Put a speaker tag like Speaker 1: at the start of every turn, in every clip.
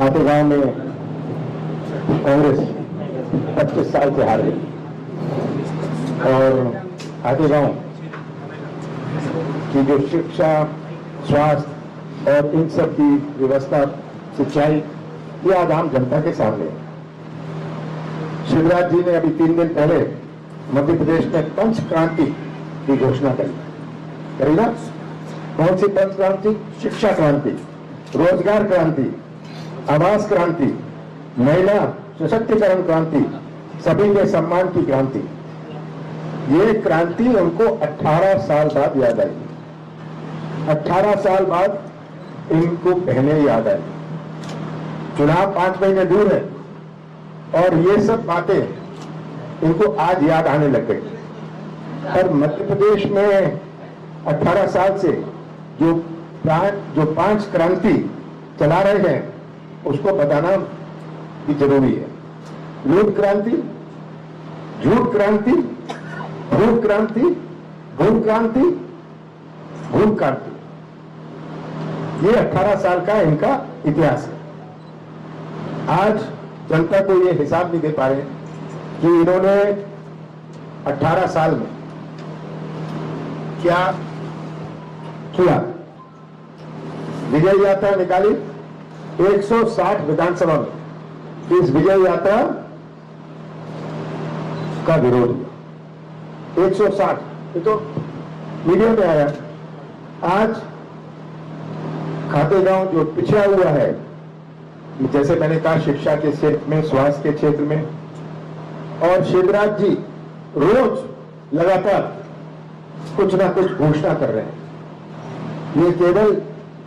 Speaker 1: खातेगांव में कांग्रेस 25 साल से हार गई और खातेगांव की जो शिक्षा, स्वास्थ्य और इन सब की व्यवस्था, सिंचाई, ये आज आम जनता के सामने है। शिवराज जी ने अभी 3 दिन पहले मध्य प्रदेश में पंच क्रांति की घोषणा करी ना। कौन सी पंच क्रांति? शिक्षा क्रांति, रोजगार क्रांति, आवास क्रांति, महिला सशक्तिकरण क्रांति, सभी के सम्मान की क्रांति। ये क्रांति उनको 18 साल बाद याद आई। 18 साल बाद इनको पहले याद आई। चुनाव 5 महीने दूर है और ये सब बातें इनको आज याद आने लग गई। पर मध्य प्रदेश में 18 साल से जो 5 क्रांति चला रहे हैं उसको बताना भी जरूरी है। लूट क्रांति, झूठ क्रांति, भूख क्रांति, भूख क्रांति, भूख क्रांति, ये 18 साल का इनका इतिहास है। आज जनता को ये हिसाब नहीं दे पा रहे कि इन्होंने 18 साल में क्या किया। विजय यात्रा निकाली 160 विधानसभा में। इस विजय यात्रा का विरोध हुआ 160, ये तो मीडिया में आया। आज खातेगांव जो पिछड़ा हुआ है, जैसे मैंने कहा, शिक्षा के क्षेत्र में, स्वास्थ्य के क्षेत्र में, और शिवराज जी रोज लगातार कुछ ना कुछ घोषणा कर रहे हैं। ये केवल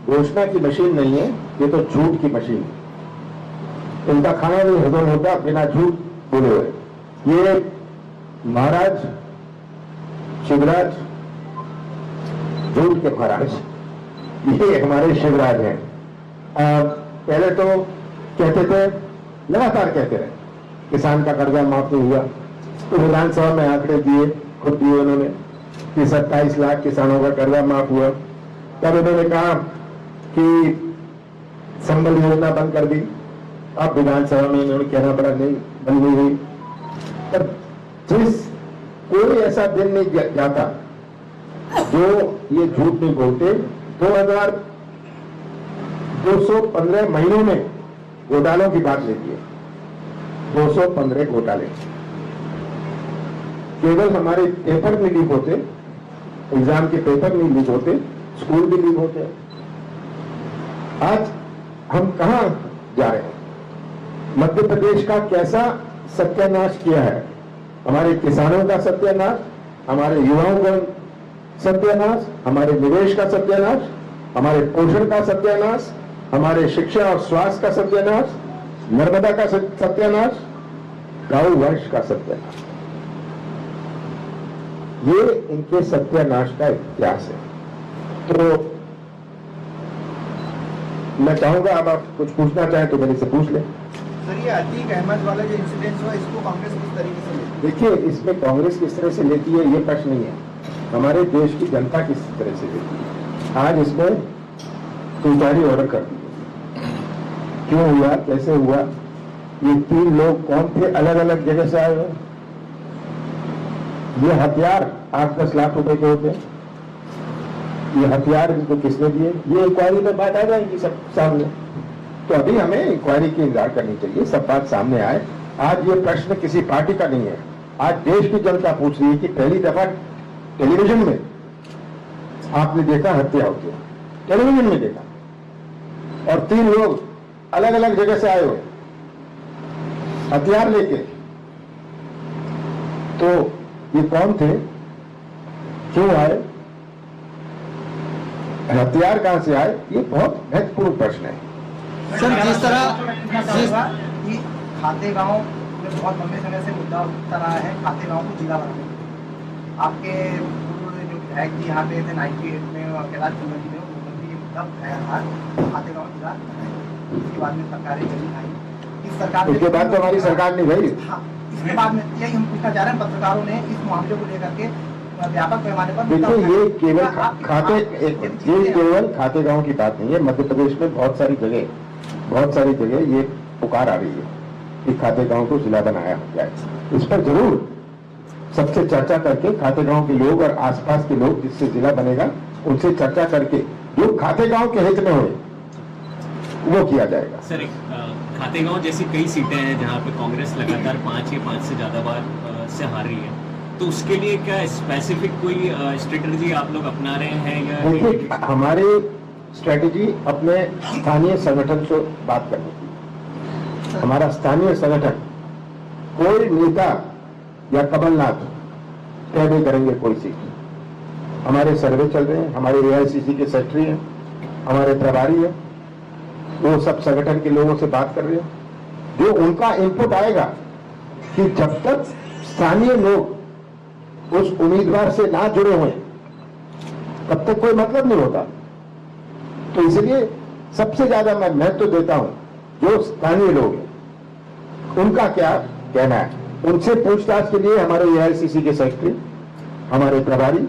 Speaker 1: घोषणा की मशीन नहीं है, ये तो झूठ की मशीन है। इनका खाना नहीं हजम होता बिना झूठ बोले हुए। ये महाराज शिवराज, झूठ के महाराज, ये हमारे शिवराज हैं। पहले तो कहते थे, लगातार कहते रहे किसान का कर्जा माफ नहीं हुआ, तो विधानसभा में आंकड़े दिए, खुद दिए उन्होंने कि 27 लाख किसानों का कर्जा माफ हुआ। तब उन्होंने कहा कि संबल योजना बंद कर दी। अब विधानसभा में इन्होंने कहना पड़ा नहीं, बंद नहीं हुई। पर जिस कोई ऐसा दिन नहीं जाता जो ये झूठ नहीं बोलते। 215 महीनों में घोटालों की बात लेती है। 215 घोटाले, केवल हमारे पेपर नहीं लीक होते, एग्जाम के पेपर नहीं लीक होते, स्कूल भी लीक होते हैं। आज हम कहां जा रहे हैं? मध्य प्रदेश का कैसा सत्यानाश किया है। हमारे किसानों का सत्यानाश, हमारे युवाओं का सत्यानाश, हमारे निवेश का सत्यानाश, हमारे पोषण का सत्यानाश, हमारे शिक्षा और स्वास्थ्य का सत्यानाश, नर्मदा का सत्यानाश, गौ वंश का सत्यानाश। ये इनके सत्यानाश का इतिहास है। तो मैं चाहूंगा, अब आप कुछ पूछना चाहें तो मेरे से पूछ लें।
Speaker 2: सर, ये अतीक अहमद वाला जो इंसिडेंट हुआ, इसको कांग्रेस किस तरीके से लेती है?
Speaker 1: देखिए, इसमें कांग्रेस किस तरह से लेती है ये प्रश्न नहीं है, हमारे देश की जनता किस तरह से लेती है। आज इसमें इंक्वायरी ऑर्डर कर दी। क्यों हुआ, कैसे हुआ, ये 3 लोग कौन थे, अलग अलग जगह से आए हुए। ये हथियार 8-10 लाख रुपए के होते हैं। ये हथियार इनको किसने दिए, ये इंक्वायरी में बात आ जाएगी सब सामने। तो अभी हमें इंक्वायरी की इंतजार करनी चाहिए, सब बात सामने आए। आज ये प्रश्न किसी पार्टी का नहीं है, आज देश की जनता पूछ रही है कि पहली दफा टेलीविजन में आपने देखा हत्या होती है, टेलीविजन में देखा, और 3 लोग अलग अलग जगह से आए हुए हथियार लेके। तो ये कौन थे, क्यों आए, हथियार कहां से आए, ये बहुत महत्वपूर्ण प्रश्न है।
Speaker 2: सर, जिस तरह खातेगांव में बहुत लंबे समय से मुद्दा उठता रहा है, खातेगांव को जिला बनाने, आपके जो विधायक जी यहाँ पे थे 98 में, कैलाश चौधरी ने मुख्यमंत्री ये मुद्दा उठाया था, खातेगांव जिला। इसके बाद में सरकारें चली आई, इस सरकार,
Speaker 1: उसके बाद तो हमारी सरकार नहीं गई।
Speaker 2: हाँ, इसके बाद में यही हम पूछना चाह रहे हैं, पत्रकारों ने इस मामले को लेकर के व्यापक पैमाने पर।
Speaker 1: देखिए, ये केवल खातेगांव की बात नहीं है, मध्य प्रदेश में बहुत सारी जगह, बहुत सारी जगह ये पुकार आ रही है कि खातेगांव को जिला बनाया जाए। इस पर जरूर सबसे चर्चा करके खातेगांव के लोग और आसपास के लोग जिससे जिला बनेगा उनसे चर्चा करके जो खातेगांव के हित में हो वो किया जाएगा।
Speaker 3: सर, खातेगांव जैसी कई सीटें हैं जहां पे कांग्रेस लगातार 5 या 5 से ज्यादा बार से हार रही है, तो उसके लिए क्या स्पेसिफिक कोई स्ट्रेटजी आप लोग अपना रहे हैं या?
Speaker 1: देखिए, हमारी स्ट्रेटेजी अपने स्थानीय संगठन से बात करने की। हमारा स्थानीय संगठन कोई नेता या कमलनाथ तय नहीं करेंगे कोई सीट। हमारे सर्वे चल रहे हैं, हमारे एआईसीसी के सेक्रेटरी हैं, हमारे प्रभारी हैं, वो सब संगठन के लोगों से बात कर रहे हैं। जो उनका इनपुट आएगा कि जब तक स्थानीय लोग उस उम्मीदवार से ना जुड़े हुए तब तक कोई मतलब नहीं होता। तो इसलिए सबसे ज्यादा मैं महत्व देता हूं जो स्थानीय लोग हैं उनका क्या कहना है। उनसे पूछताछ के लिए हमारे एआईसीसी के सेक्रेटरी, हमारे प्रभारी,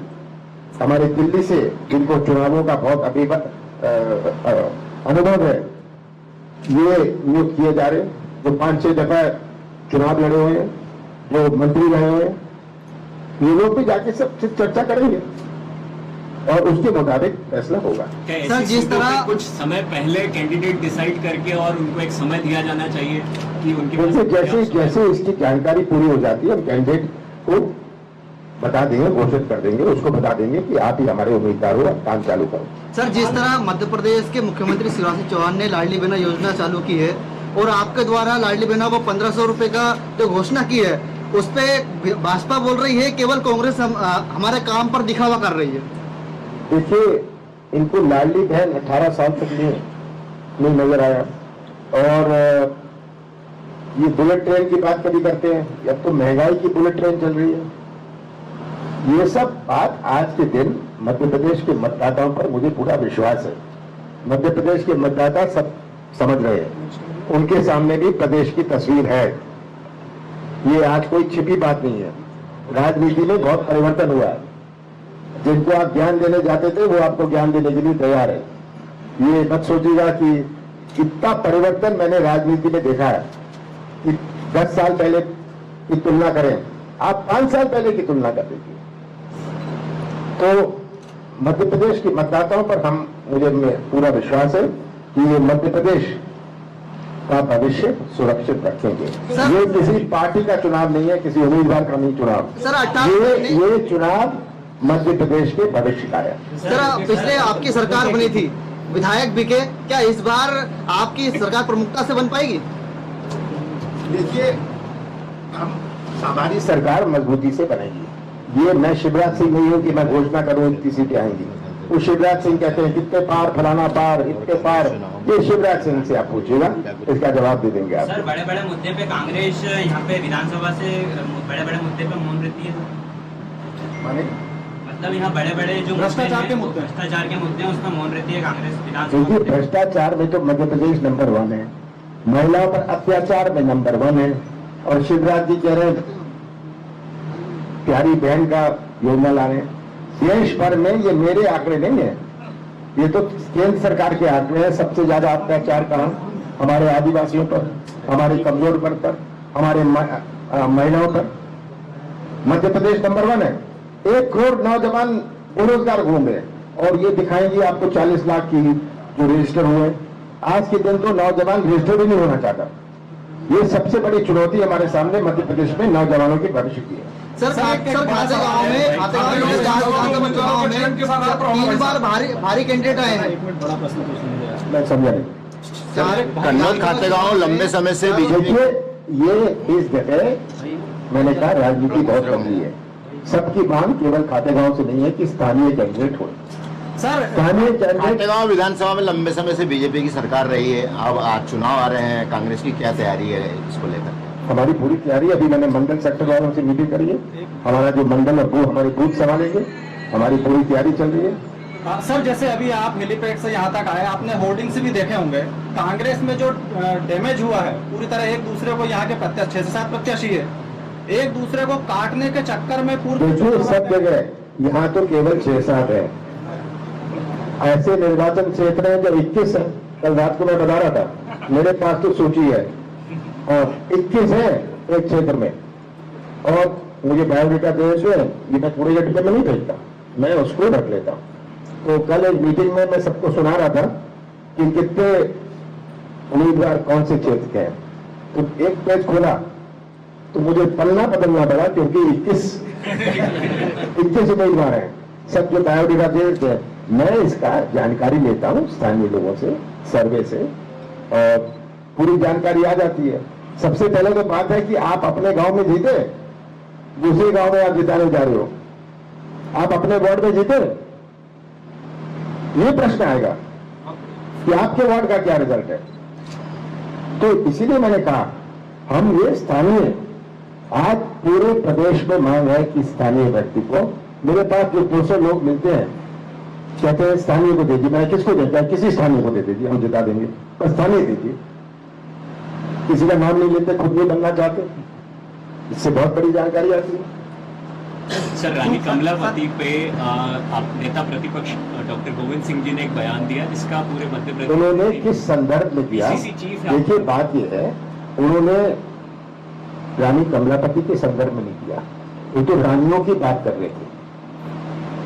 Speaker 1: हमारे दिल्ली से जिनको चुनावों का बहुत अनुभव है ये नियुक्त किए जा रहे हैं, जो 5-6 दफा चुनाव लड़े हुए हैं, जो मंत्री रहे हुए हैं, ये लोग भी जाके सबसे चर्चा करेंगे और उसके मुताबिक फैसला होगा।
Speaker 3: सर, जिस तरह कुछ समय पहले कैंडिडेट डिसाइड करके और उनको एक समय दिया जाना चाहिए कि उनके
Speaker 1: जैसे इसकी जानकारी पूरी हो जाती है हम कैंडिडेट को बता देंगे, घोषित कर देंगे, उसको बता देंगे कि आप ही हमारे उम्मीदवार हो, काम चालू करो।
Speaker 4: सर, जिस तरह मध्य प्रदेश के मुख्यमंत्री शिवराज सिंह चौहान ने लाडली बहना योजना चालू की है और आपके द्वारा लाडली बहना को 1500 रुपए का जो घोषणा की है उस पे भाजपा बोल रही है केवल कांग्रेस हमारे काम पर दिखावा कर रही है।
Speaker 1: देखिए, इनको लाडली बहन 18 साल तक नहीं नजर आया और ये बुलेट ट्रेन की बात कभी करते हैं, अब तो महंगाई की बुलेट ट्रेन चल रही है। ये सब बात आज के दिन मध्य प्रदेश के मतदाताओं पर मुझे पूरा विश्वास है। मध्य प्रदेश के मतदाता सब समझ रहे हैं, उनके सामने भी प्रदेश की तस्वीर है। ये आज कोई छिपी बात नहीं है। राजनीति में बहुत परिवर्तन हुआ है। जिनको आप ज्ञान देने जाते थे वो आपको ज्ञान देने के लिए तैयार है। ये मत सोचिएगा कि इतना परिवर्तन मैंने राजनीति में देखा है कि 10 साल पहले की तुलना करें, आप 5 साल पहले की तुलना कर देखिए। तो मध्य प्रदेश के मतदाताओं पर मुझे पूरा विश्वास है कि ये मध्य प्रदेश का भविष्य सुरक्षित रखेंगे। ये किसी पार्टी का चुनाव नहीं है, किसी उम्मीदवार का नहीं चुनाव। ये चुनाव मध्य प्रदेश के भविष्य का है।
Speaker 4: सर, पिछले आपकी सरकार बनी थी, विधायक बिके, क्या इस बार आपकी सरकार प्रमुखता से बन पाएगी?
Speaker 1: देखिए, हमारी सरकार मजबूती से बनेगी। ये मैं शिवराज सिंह नहीं हूं कि मैं घोषणा करूं इतनी सीटें आएंगी। वो शिवराज सिंह कहते हैं कितने पार, फलाना पार, इतने पार। ये शिवराज सिंह से आप पूछिएगा, इसका जवाब दे देंगे आप।
Speaker 5: सर, बड़े बड़े मुद्दे पे कांग्रेस यहाँ पे विधानसभा से बड़े बड़े मुद्दे पे मौन रहती है।
Speaker 1: माने
Speaker 5: मतलब यहाँ बड़े बड़े जो भ्रष्टाचार के मुद्दे हैं उसमें मौन रहती है कांग्रेस विधानसभा।
Speaker 1: क्योंकि भ्रष्टाचार में तो मध्य प्रदेश नंबर 1 है, महिलाओं पर अत्याचार में नंबर 1 है। और शिवराज जी कह रहे हैं प्यारी बहन का योजना लाने। देश भर में ये मेरे आंकड़े नहीं है, ये तो केंद्र सरकार के आंकड़े हैं। सबसे ज्यादा अत्याचार कहां? हमारे आदिवासियों पर, हमारे कमजोर वर्ग पर, हमारे महिलाओं पर। मध्य प्रदेश नंबर 1 है। 1 करोड़ नौजवान बेरोजगार घूम रहे हैं और ये दिखाएंगे आपको 40 लाख की जो रजिस्टर हुए। आज के दिन तो नौजवान रजिस्टर भी नहीं होना चाहता। ये सबसे बड़ी चुनौती हमारे सामने मध्य प्रदेश में नौजवानों के भविष्य की है।
Speaker 4: सर, खातेगांव में 3 बार भारी कैंडिडेट आए हैं।
Speaker 1: मैं समझा नहीं।
Speaker 6: कन्नौज खातेगांव लंबे समय से बीजेपी।
Speaker 1: देखिए, ये इस जगह मैंने कहा राजनीति बहुत बदली है। सबकी मांग केवल खातेगांव से नहीं है कि स्थानीय कैंडिडेट हो।
Speaker 4: सर,
Speaker 1: स्थानीय कैंडिडेट
Speaker 6: खातेगांव विधानसभा में लंबे समय से बीजेपी की सरकार रही है, अब आज चुनाव आ रहे हैं, कांग्रेस की क्या तैयारी है इसको लेकर?
Speaker 1: हमारी पूरी तैयारी। अभी मैंने मंडल सेक्टर वालों से मीटिंग करी है। हमारा जो मंडल और वो हमारे बूथ संभालेंगे, हमारी पूरी तैयारी चल रही है।
Speaker 7: सर, जैसे अभी आप हेलीपैड से यहाँ तक आए, आपने होर्डिंग्स भी देखे होंगे। कांग्रेस में जो डैमेज हुआ है पूरी तरह, एक दूसरे को यहाँ के 6 से 7 प्रत्याशी है, एक दूसरे को काटने के चक्कर में
Speaker 1: देखिए सब जगह, यहाँ तो केवल 6-7 है। ऐसे निर्वाचन क्षेत्र हैं जो 21 है कल रात को मैं बता रहा था, मेरे पास तो सूची है और 21 है एक क्षेत्र में, और मुझे बायोडेटा देने से ये मैं पूरे डिब्बे में नहीं भेजता, मैं उसको रख लेता हूं। तो कल एक मीटिंग में मैं सबको सुना रहा था कि कितने उम्मीदवार कौन से क्षेत्र के हैं, तो एक पेज खोला तो मुझे पन्ना बदलना पड़ा, क्योंकि 21 उम्मीदवार हैं, सब जो बायोडेटा देते हैं। मैं इसका जानकारी लेता हूं स्थानीय लोगों से, सर्वे से, और पूरी जानकारी आ जाती है। सबसे पहले तो बात है कि आप अपने गांव में जीते, दूसरे गांव में आप जिताने जा रहे हो, आप अपने वार्ड में जीते, ये प्रश्न आएगा कि आपके वार्ड का क्या रिजल्ट है। तो इसीलिए मैंने कहा हम ये स्थानीय, आज पूरे प्रदेश में मांग है कि स्थानीय व्यक्ति को, मेरे पास जो 200 लोग मिलते हैं कहते हैं स्थानीय को दे दीजिए, मैं किसको देता है, किसी स्थानीय को दे दीजिए, हम जिता देंगे, बस स्थानीय दीजिए। किसी का नाम नहीं लेते, खुद नहीं बनना चाहते, इससे बहुत बड़ी जानकारी आती है।
Speaker 3: सर, रानी कमलापति पे आप नेता प्रतिपक्ष डॉक्टर गोविंद सिंह जी ने एक बयान दिया जिसका पूरे मध्य प्रदेश,
Speaker 1: उन्होंने किस संदर्भ में दिया,
Speaker 3: PCC चीफ है।
Speaker 1: देखिए बात यह है, उन्होंने रानी कमलापति के संदर्भ में नहीं किया, वो तो रानियों की बात कर रहे थे।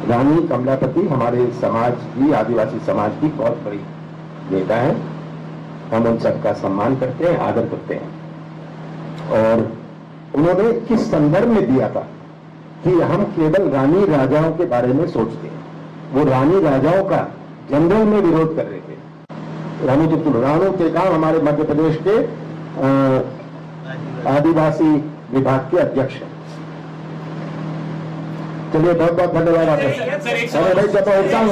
Speaker 1: रानी कमलापति हमारे समाज की, आदिवासी समाज की बहुत बड़ी नेता है, हम उन सबका सम्मान करते हैं, आदर करते हैं। और उन्होंने किस संदर्भ में दिया था कि हम केवल रानी राजाओं के बारे में सोचते हैं, वो रानी राजाओं का जनरल में विरोध कर रहे थे। रानू टेकाम हमारे मध्य प्रदेश के आदिवासी विभाग के अध्यक्ष हैं। चलिए, बहुत बहुत धन्यवाद आपका। अरे भाई जब उठता हूँ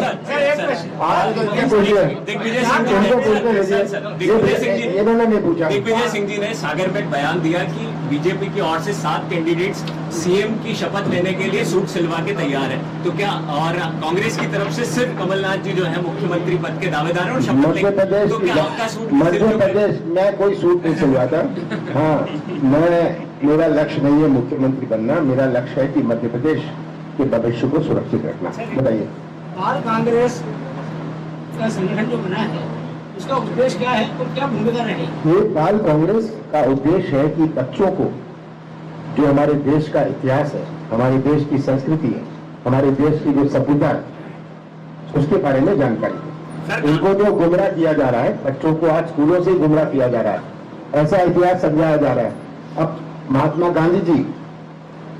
Speaker 1: आप पूछिए,
Speaker 3: दिग्विजय सिंह जी
Speaker 1: उनको पूछने
Speaker 3: ने
Speaker 1: लीजिए, इन्होंने नहीं पूछा।
Speaker 3: दिग्विजय सिंह जी ने सागर में बयान दिया कि बीजेपी की ओर से 7 कैंडिडेट्स सीएम की शपथ लेने के लिए सूट सिलवा के तैयार है, तो क्या, और कांग्रेस की तरफ से सिर्फ कमलनाथ जी जो है मुख्यमंत्री पद के दावेदार हैं और शपथ
Speaker 1: मध्य प्रदेश,
Speaker 3: तो क्या आपका सूट,
Speaker 1: मध्य प्रदेश मैं कोई सूट नहीं सिलवाता। हाँ, मेरा लक्ष्य नहीं है मुख्यमंत्री बनना, मेरा लक्ष्य है कि मध्य प्रदेश के भविष्य को सुरक्षित रखना। बताइए,
Speaker 8: बाल कांग्रेस का संगठन जो बना है उसका उद्देश्य क्या है और क्या भूमिका रहेगी?
Speaker 1: ये बाल कांग्रेस का उद्देश्य है कि बच्चों को जो हमारे देश का इतिहास है, हमारे देश की संस्कृति है, हमारे देश की जो सभ्यता है, उसके बारे में जानकारी दे। इनको जो गुमराह किया जा रहा है, बच्चों को आज स्कूलों से गुमराह किया जा रहा है, ऐसा इतिहास समझाया जा रहा है। अब महात्मा गांधी जी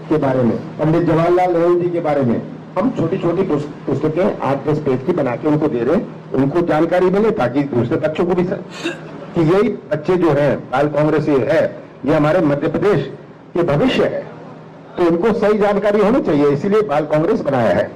Speaker 1: के बारे में, पंडित जवाहरलाल नेहरू जी के बारे में हम छोटी छोटी पुस्तकें 8-10 पेज की बना के उनको दे रहे हैं, उनको जानकारी मिले ताकि दूसरे बच्चों को भी कि यही बच्चे जो है बाल कांग्रेस ये है, ये हमारे मध्य प्रदेश के भविष्य है, तो इनको सही जानकारी होनी चाहिए, इसीलिए बाल कांग्रेस बनाया है।